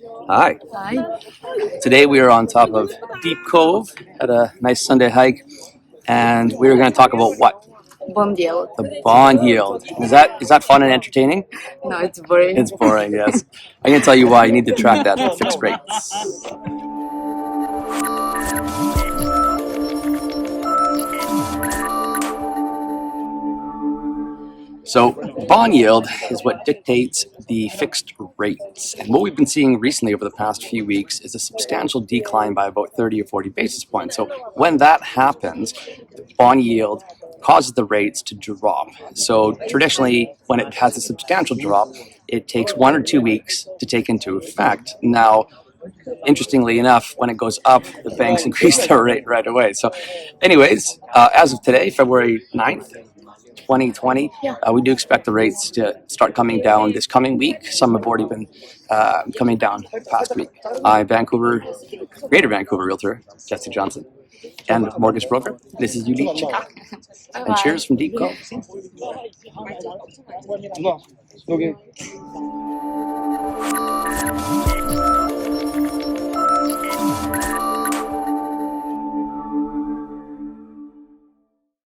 Hi. Hi. Today we are on top of Deep Cove at a nice Sunday hike, and we are going to talk about what? Bom dia. The bond yield. Is that fun and entertaining? No, it's boring. It's boring, yes. I'm going to tell you why. You need to track that for fixed rates. So, bond yield is what dictates the fixed rates. And what we've been seeing recently over the past few weeks is a substantial decline by about 30 or 40 basis points. So, when that happens, the bond yield causes the rates to drop. So, traditionally, when it has a substantial drop, it takes 1 or 2 weeks to take into effect. Now, interestingly enough, when it goes up, the banks increase their rate right away. So, anyways, as of today, February 9th, 2020, we do expect the rates to start coming down this coming week. Some have already been coming down the past week. I'm Greater Vancouver Realtor, Jessi Johnson, and mortgage broker. This is Yuli Chikak. And cheers from Deep Cove. No, okay.